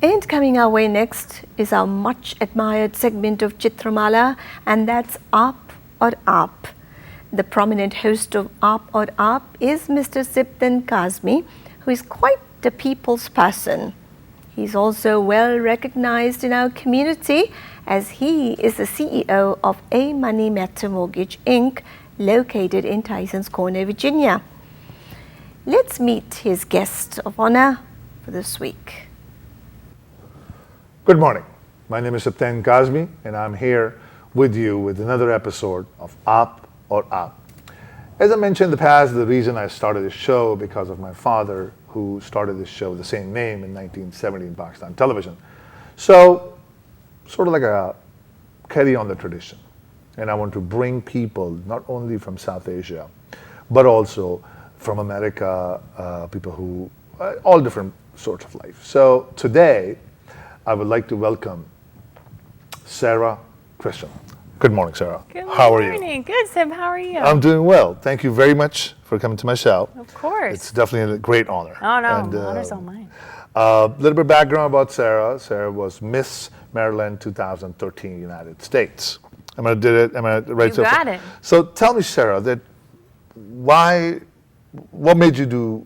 And coming our way next is our much admired segment of Chitramala, and that's Up or Up. The prominent host of Up or Up is Mr. Sibtan Kazmi, who is quite a people's person. He's also well recognized in our community as he is the CEO of A Money Matter Mortgage Inc., located in Tysons Corner, Virginia. Let's meet his guest of honor for this week. Good morning. My name is Sibtan Kazmi, and I'm here with you with another episode of Up or Up. As I mentioned in the past, the reason I started this show because of my father, who started this show with the same name in 1970 in Pakistan television. So, sort of like a carry on the tradition. And I want to bring people not only from South Asia, but also from America, people who, all different sorts of life. So today, I would like to welcome Sarah Christian. Good morning, Sarah. Good How are you? morning. Good, Sib. How are you? I'm doing well. Thank you very much for coming to my show. Of course. It's definitely a great honor. Oh, no. And, Honor's all mine. A little bit of background about Sarah. Sarah was Miss Maryland 2013 United States. Am I right? You got it. So tell me, Sarah, what made you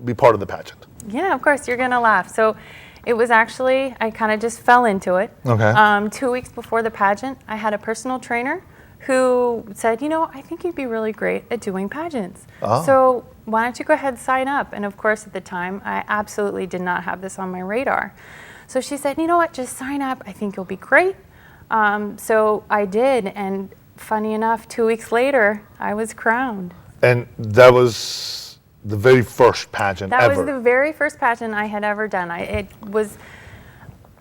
be part of the pageant? Yeah, of course. You're going to laugh. So it was actually, I kind of just fell into it. Okay. 2 weeks before the pageant, I had a personal trainer who said, I think you'd be really great at doing pageants. Oh. So why don't you go ahead and sign up? And of course, at the time, I absolutely did not have this on my radar. So she said, you know what, just sign up. I think you'll be great. So I did. And funny enough, 2 weeks later, I was crowned. And that was the very first pageant ever. That was the very first pageant I had ever done.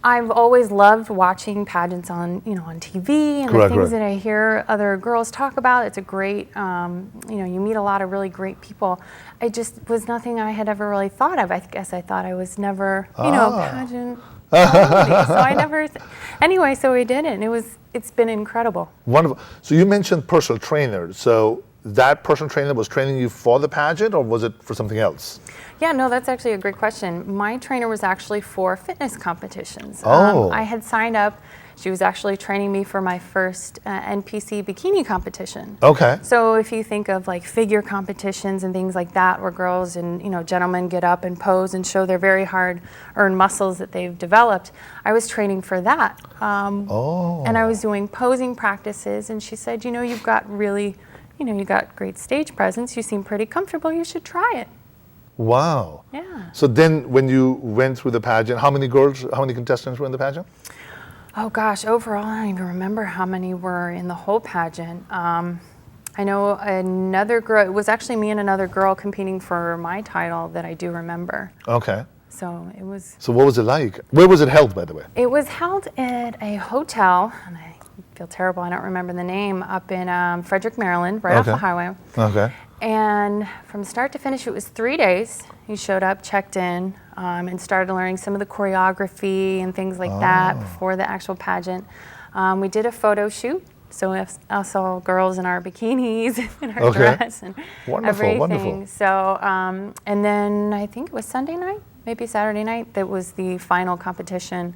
I've always loved watching pageants on TV and the things that I hear other girls talk about. It's a great, you meet a lot of really great people. It just was nothing I had ever really thought of. I guess I thought I was never, pageant. Anyway, so we did it, and it's been incredible. Wonderful. So you mentioned personal trainer. So that personal trainer was training you for the pageant, or was it for something else? Yeah, no, that's actually a great question. My trainer was actually for fitness competitions. Oh. I had signed up. She was actually training me for my first NPC bikini competition. Okay. So if you think of like figure competitions and things like that, where girls and gentlemen get up and pose and show their very hard-earned muscles that they've developed, I was training for that. And I was doing posing practices, and she said, you've got really, you got great stage presence. You seem pretty comfortable. You should try it. Wow. Yeah. So then when you went through the pageant, how many contestants were in the pageant? Oh gosh, overall, I don't even remember how many were in the whole pageant. I know another girl, it was actually me and another girl competing for my title that I do remember. Okay. So it was. So what was it like? Where was it held, by the way? It was held at a hotel, and I feel terrible, I don't remember the name, up in Frederick, Maryland, right off the highway. Okay. And from start to finish, it was 3 days. You showed up, checked in, and started learning some of the choreography and things like that before the actual pageant. We did a photo shoot, so us all girls in our bikinis and our dress and everything. Wonderful. So, and then I think it was Sunday night, maybe Saturday night, that was the final competition,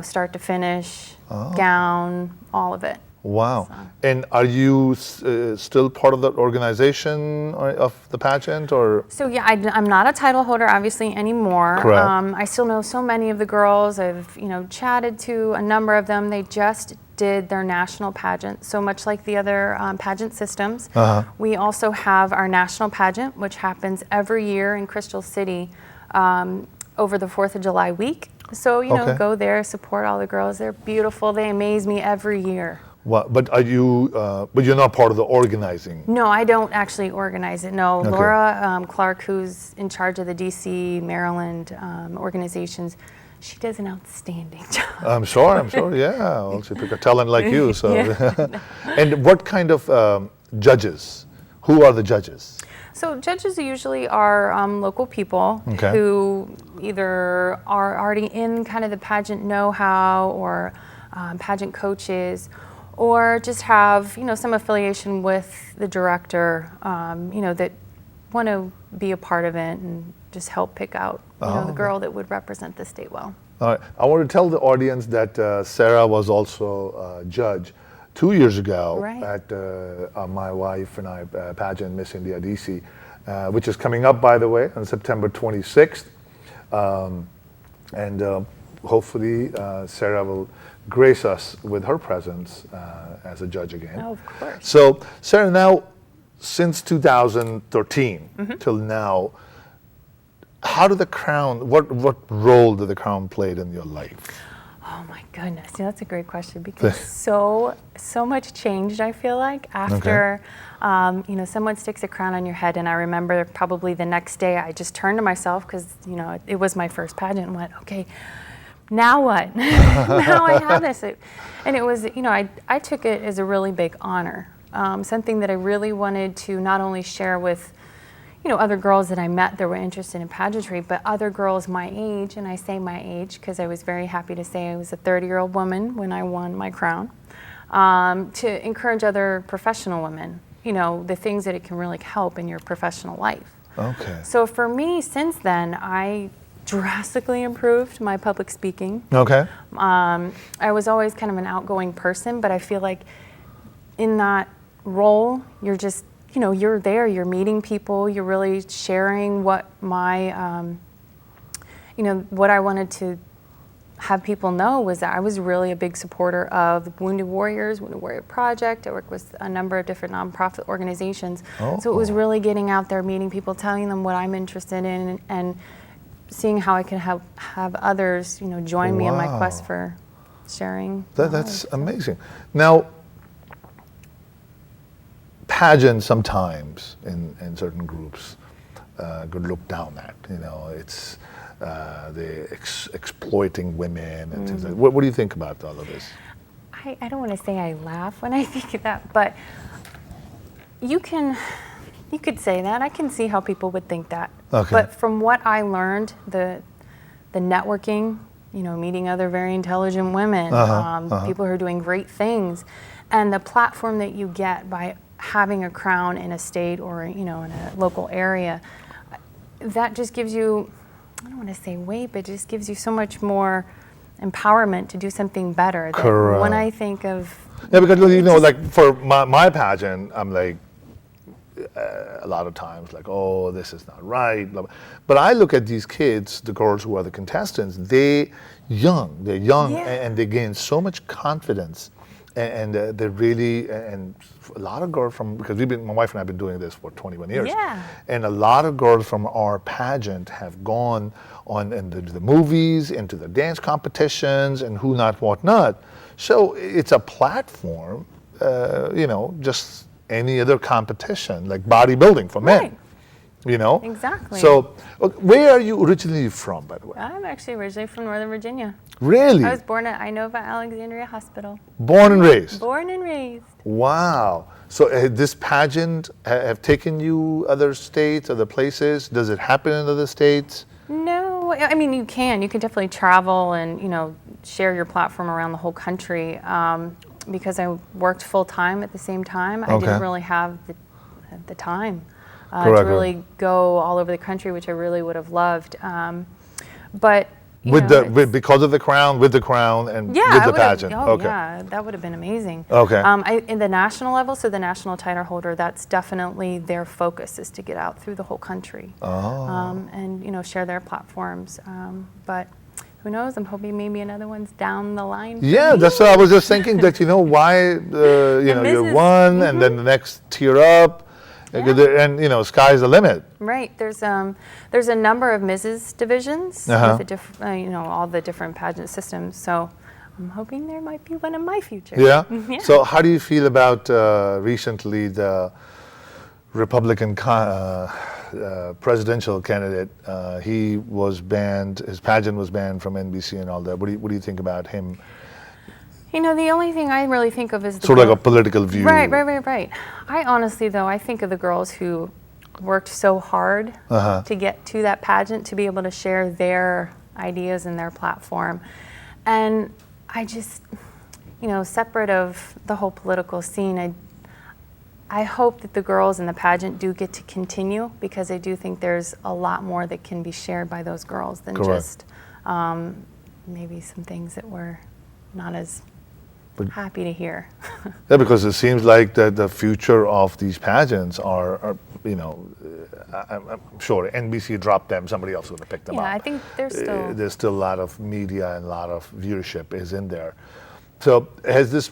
start to finish, gown, all of it. Wow. So. And are you still part of the organization of the pageant, or? So yeah, I'm not a title holder, obviously, anymore. Correct. I still know so many of the girls. I've, chatted to a number of them. They just did their national pageant. So much like the other pageant systems, we also have our national pageant, which happens every year in Crystal City over the 4th of July week. So, go there, support all the girls. They're beautiful. They amaze me every year. Well, but you're not part of the organizing? No, I don't actually organize it. No, okay. Laura Clark, who's in charge of the DC, Maryland organizations, she does an outstanding job. I'm sure, yeah. Well, she picked a talent like you, so. Yeah. And what kind of judges? Who are the judges? So judges usually are local people who either are already in kind of the pageant know-how, or pageant coaches, or just have some affiliation with the director, that want to be a part of it and just help pick out the girl that would represent the state well. All right. I want to tell the audience that Sarah was also a judge 2 years ago Right. at my wife and I pageant Miss India DC, which is coming up, by the way, on September 26th. And hopefully Sarah will grace us with her presence as a judge again. Oh, of course. So, Sarah, now since 2013 till now, how did the Crown, what role did the Crown play in your life? Oh my goodness, yeah, that's a great question because so much changed. I feel like after someone sticks a crown on your head, and I remember probably the next day I just turned to myself because it was my first pageant and went, okay, now what? Now I have this, and it was I took it as a really big honor, something that I really wanted to not only share with other girls that I met that were interested in pageantry, but other girls my age, and I say my age because I was very happy to say I was a 30-year-old woman when I won my crown, to encourage other professional women, the things that it can really help in your professional life. Okay. So for me, since then, I drastically improved my public speaking. Okay. I was always kind of an outgoing person, but I feel like in that role, you're just you're there, you're meeting people, you're really sharing what my, what I wanted to have people know was that I was really a big supporter of Wounded Warriors, Wounded Warrior Project. I work with a number of different nonprofit organizations. So it was really getting out there, meeting people, telling them what I'm interested in, and seeing how I can have others, join me in my quest for sharing. That's amazing. Now, pageants sometimes in certain groups could look down at. It's they exploiting women and things like that. What do you think about all of this? I don't want to say I laugh when I think of that, but you could say that. I can see how people would think that. Okay. But from what I learned, the networking, meeting other very intelligent women, people who are doing great things, and the platform that you get by having a crown in a state or in a local area, that just gives you, I don't want to say weight, but it just gives you so much more empowerment to do something better. Correct. When I think of because like for my pageant, I'm like a lot of times like, oh, this is not right. Blah, blah. But I look at these kids, the girls who are the contestants. They're young, Yeah. and they gain so much confidence. And they're really, and a lot of girls because my wife and I have been doing this for 21 years. Yeah. And a lot of girls from our pageant have gone on into the movies, into the dance competitions, and who not, what not. So it's a platform, just any other competition, like bodybuilding for men. Right. Exactly. So, where are you originally from, by the way? I'm actually originally from Northern Virginia. Really? I was born at Inova Alexandria Hospital. Born and raised? Born and raised. Wow. So this pageant have taken you other states, other places? Does it happen in other states? No, I mean you can definitely travel and share your platform around the whole country. Because I worked full time at the same time, I didn't really have the time to really go all over the country, which I really would have loved. But because of the crown, with the crown, and with the pageant. Yeah, that would have been amazing. Okay. In the national level, so the national title holder, that's definitely their focus is to get out through the whole country, and share their platforms. But who knows? I'm hoping maybe another one's down the line. Yeah, that's what I was just thinking. That why you're one, and then the next tier up. Yeah. And sky's the limit. Right. There's a number of Mrs. divisions with the all the different pageant systems. So I'm hoping there might be one in my future. Yeah. Yeah. So how do you feel about recently the Republican presidential candidate? He was banned. His pageant was banned from NBC and all that. What do you think about him? The only thing I really think of is the sort of like a political view. Right. I honestly, though, I think of the girls who worked so hard to get to that pageant, to be able to share their ideas and their platform. And I just, separate of the whole political scene, I hope that the girls in the pageant do get to continue, because I do think there's a lot more that can be shared by those girls than Correct. just maybe some things that we're not as happy to hear. Yeah, because it seems like the future of these pageants are you know, I'm sure NBC dropped them, somebody else is going to pick them up. Yeah, I think There's still a lot of media and a lot of viewership is in there. So has this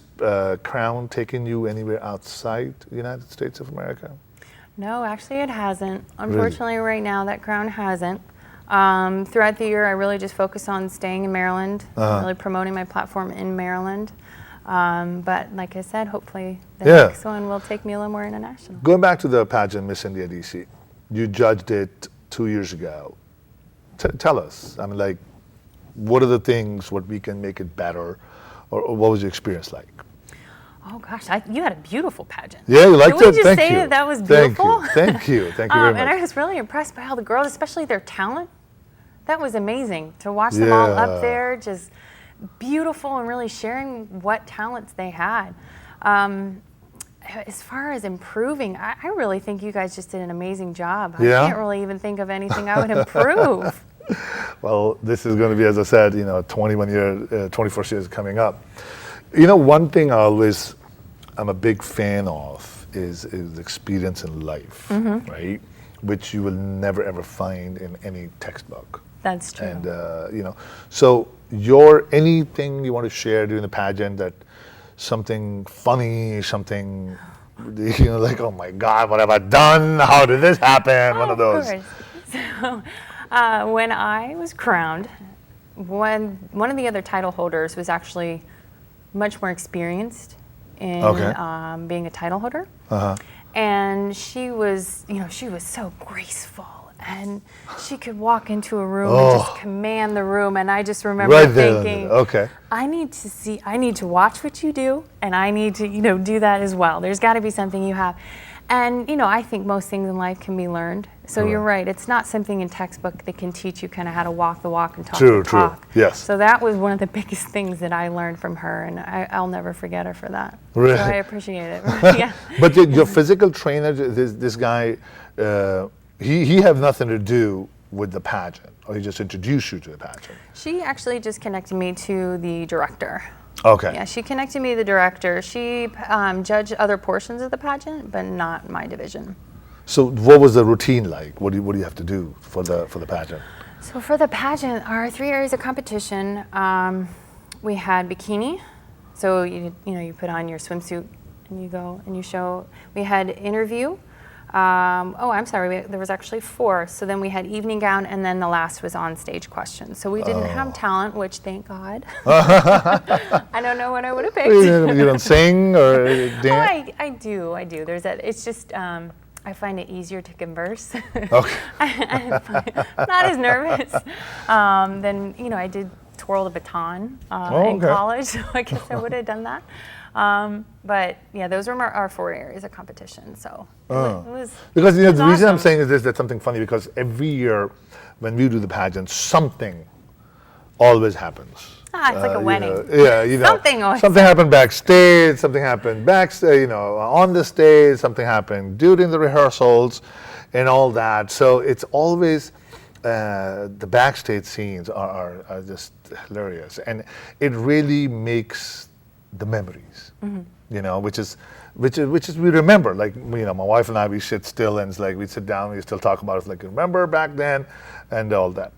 crown taken you anywhere outside the United States of America? No, actually it hasn't. Unfortunately, right now that crown hasn't. Throughout the year, I really just focus on staying in Maryland, really promoting my platform in Maryland. But like I said, hopefully the next one will take me a little more international. Going back to the pageant Miss India DC, you judged it 2 years ago. Tell us, I mean, like, what are the things, what we can make it better, or what was your experience like? Oh gosh, you had a beautiful pageant. Yeah, you liked it? Can we just Thank say you. that was beautiful? Thank you very much. And I was really impressed by all the girls, especially their talent. That was amazing to watch them all up there, just beautiful and really sharing what talents they had. As far as improving, I really think you guys just did an amazing job. I can't really even think of anything I would improve. Well, this is going to be, as I said, you know, 21st year is coming up. You know, one thing I'm a big fan of is experience in life, right? Which you will never ever find in any textbook. That's true. And you know, so anything you want to share during the pageant, that something funny, something, you know, like, oh my God, what have I done? How did this happen? One of those. Of course. So, when I was crowned, one of the other title holders was actually much more experienced in being a title holder. And she was, you know, she was so graceful, and she could walk into a room and just command the room. And I just remember thinking, I need to watch what you do, and I need to, you know, do that as well. There's got to be something you have. And, you know, I think most things in life can be learned. So you're right. It's not something in textbook that can teach you kind of how to walk the walk and talk the talk. Yes. So that was one of the biggest things that I learned from her, and I'll never forget her for that. Really? So I appreciate it. Yeah. But your physical trainer, this guy, he have nothing to do with the pageant, or he just introduced you to the pageant? She actually just connected me to the director. Okay. Yeah, she connected me to the director. She judged other portions of the pageant, but not my division. So what was the routine like? What do you have to do for the pageant? So for the pageant, our 3 areas of competition, we had bikini. So you put on your swimsuit and you go and you show. We had interview. There was actually 4. So then we had evening gown, and then the last was on stage questions. So we didn't have talent, which thank God. I don't know what I would have picked. You don't sing or dance? I do. There's that. It's just I find it easier to converse. Okay. I'm not as nervous. Then I did twirl the baton in college, so I guess I would have done that. But yeah, those were our 4 areas of competition. So it was because the reason awesome. I'm saying is this, that's something funny, because every year when we do the pageant, something always happens. It's like a wedding. Something happened backstage, something happened backstage, on the stage, something happened during the rehearsals and all that. So it's always the backstage scenes are just hilarious, and it really makes the memories, which is we remember. Like, my wife and I, we sit still and it's like we sit down, we still talk about it. It's like, remember back then and all that.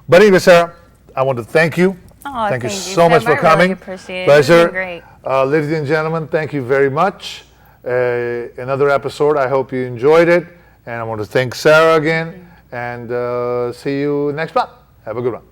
But anyway, Sarah, I want to thank you. Thank you so much for coming. Really appreciate it. Pleasure. It's been great. Ladies and gentlemen, thank you very much. Another episode. I hope you enjoyed it. And I want to thank Sarah again. And see you next month. Have a good one.